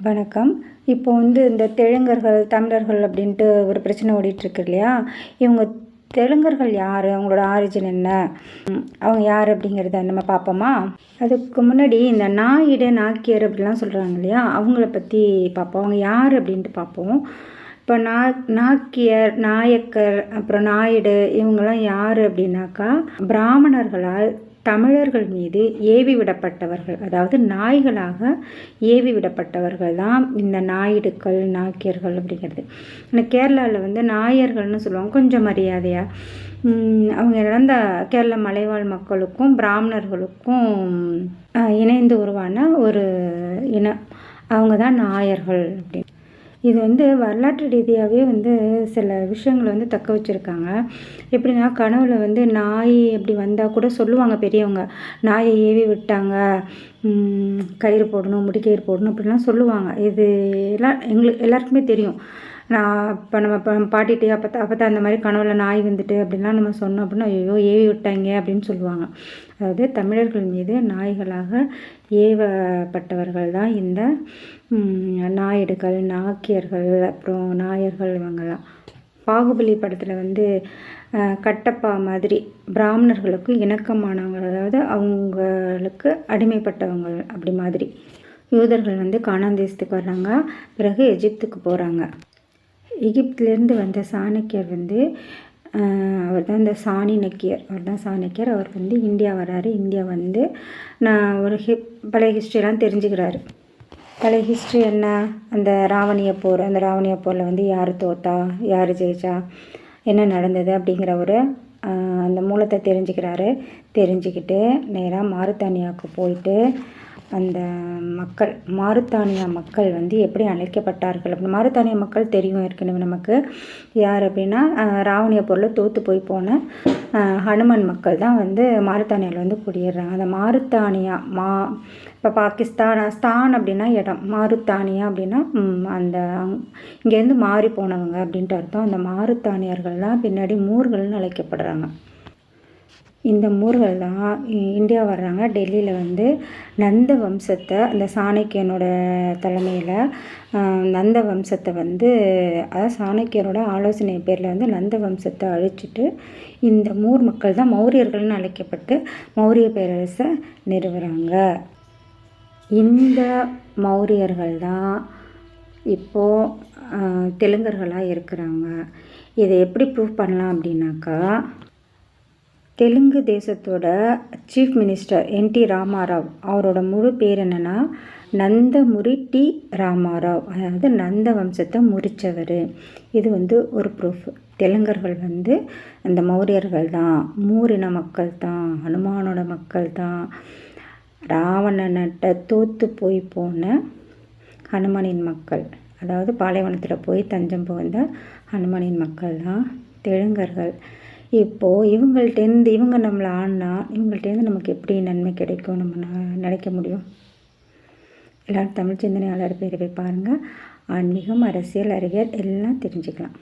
வணக்கம். இப்போ இந்த தெலுங்கர்கள், தமிழர்கள் அப்படின்ட்டு ஒரு பிரச்சனை ஓடிட்டுருக்கு இல்லையா? இவங்க தெலுங்கர்கள் யார்? அவங்களோட ஆரிஜின் என்ன? அவங்க யார் அப்படிங்கிறத நம்ம பார்ப்போமா? அதுக்கு முன்னாடி இந்த நாயுடு, நாக்கியர் அப்படிலாம் சொல்கிறாங்க இல்லையா? அவங்கள பற்றி பார்ப்போம். அவங்க யார் அப்படின்ட்டு பார்ப்போம். இப்போ நாக்கியர், நாயக்கர், அப்புறம் நாயுடு இவங்கெல்லாம் யார் அப்படின்னாக்கா, பிராமணர்களால் தமிழர்கள் மீது ஏவி விடப்பட்டவர்கள், அதாவது நாய்களாக ஏவி விடப்பட்டவர்கள் தான் இந்த நாயுடுக்கள், நாக்கியர்கள் அப்படிங்கிறது. ஆனால் கேரளாவில் நாயர்கள்னு சொல்லுவாங்க, கொஞ்சம் மரியாதையாக. அவங்க இறந்த கேரள மலைவாழ் மக்களுக்கும் பிராமணர்களுக்கும் இணைந்து உருவான ஒரு இனம். அவங்க தான் நாயர்கள் அப்படின்னு. இது வரலாற்று ரீதியாகவே சில விஷயங்களை தக்க வச்சுருக்காங்க. எப்படின்னா, கனவுல நாய் அப்படி வந்தால் கூட சொல்லுவாங்க பெரியவங்க, நாயை ஏவி விட்டாங்க, கயிறு போடணும், முடிக்கயிறு போடணும் அப்படிலாம் சொல்லுவாங்க. இது எங்களுக்கு எல்லாருக்குமே தெரியும். நம்ம பாட்டிகிட்டே அப்போ அந்த மாதிரி கனவுல நாய் வந்துட்டு அப்படின்லாம் நம்ம சொன்னோம் அப்படின்னா, ஐயோ ஏவி விட்டாங்க அப்படின்னு சொல்லுவாங்க. அதாவது தமிழர்கள் மீது நாய்களாக ஏவப்பட்டவர்கள் தான் இந்த நாயுடுகள், நாக்கியர்கள், அப்புறம் நாயர்கள். இவங்கெல்லாம் பாகுபலி படத்தில் கட்டப்பா மாதிரி பிராமணர்களுக்கு இணக்கமானவங்க, அதாவது அவங்களுக்கு அடிமைப்பட்டவங்க அப்படி மாதிரி. யூதர்கள் கானாந்தேசத்துக்கு வர்றாங்க, பிறகு எகிப்துக்கு போகிறாங்க. எகிப்திலேருந்து வந்த சாணக்கியர் அவர் தான் இந்த சாணிநக்கியர், அவர் இந்தியா வர்றாரு. இந்தியா நான் ஒரு பழைய ஹிஸ்ட்ரியெலாம் தெரிஞ்சுக்கிறாரு. பழைய ஹிஸ்ட்ரி என்ன? அந்த ராவணிய போரில் யார் தோத்தா, யார் ஜெயிச்சா, என்ன நடந்தது அப்படிங்கிற ஒரு அந்த மூலத்தை தெரிஞ்சுக்கிட்டு நேராக மாருத்தானியாவுக்கு போயிட்டு அந்த மக்கள், மாருத்தானியா மக்கள் எப்படி அழைக்கப்பட்டார்கள் அப்படின்னு. மாருத்தானியா மக்கள் தெரியும் ஏற்கனவே நமக்கு யார் அப்படின்னா, ராவணிய போரில் தோற்று போய் போன ஹனுமன் மக்கள் தான் மாருத்தானியாவில் குடியேறாங்க. அந்த மாருத்தானியா இப்போ ஸ்தான் அப்படின்னா இடம், மாருத்தானியா அப்படின்னா அந்த இங்கேருந்து மாறி போனவங்க அப்படின்ட்டு அர்த்தம். அந்த மாருத்தானியர்கள் தான் பின்னாடி மூர்கள்னு அழைக்கப்படுறாங்க. இந்த மூர்கள் தான் இந்தியா வர்றாங்க. டெல்லியில் நந்த வம்சத்தை, அந்த சாணக்கியனோட தலைமையில் நந்த வம்சத்தை அதாவது சாணக்கியனோட ஆலோசனை பேரில் நந்த வம்சத்தை அழிச்சிட்டு இந்த மூர் மக்கள் தான் மௌரியர்கள்னு அழைக்கப்பட்டு மௌரிய பேரரசை நிறுவுறாங்க. இந்த மௌரியர்கள் தான் இப்போது தெலுங்கர்களாக இருக்கிறாங்க. இதை எப்படி ப்ரூவ் பண்ணலாம் அப்படின்னாக்கா, தெலுங்கு தேசத்தோட சீஃப் மினிஸ்டர் என்டி ராமாராவ், அவரோட முழு பேர் என்னென்னா நந்தமுரி டி ராமாராவ், அதாவது நந்த வம்சத்தை முறித்தவர். இது ஒரு ப்ரூஃப். தெலுங்கர்கள் அந்த மௌரியர்கள் தான், மூரின மக்கள் தான், ஹனுமானோட மக்கள் தான், ராவணன்கிட்ட தோற்று போய் போன ஹனுமனின் மக்கள், அதாவது பாலைவனத்தில் போய் தஞ்சம் புகுந்த ஹனுமனின் மக்கள் தான் தெலுங்கர்கள். இப்போது இவங்க நம்மளை ஆடினா இவங்கள்ட்டேருந்து நமக்கு எப்படி நன்மை கிடைக்கும் நம்ம நினைக்க முடியும்? எல்லோரும் தமிழ் சிந்தனையாளர் பேரை பாருங்கள். ஆன்மீகம், அரசியல், அறிவியல் எல்லாம் தெரிஞ்சுக்கலாம்.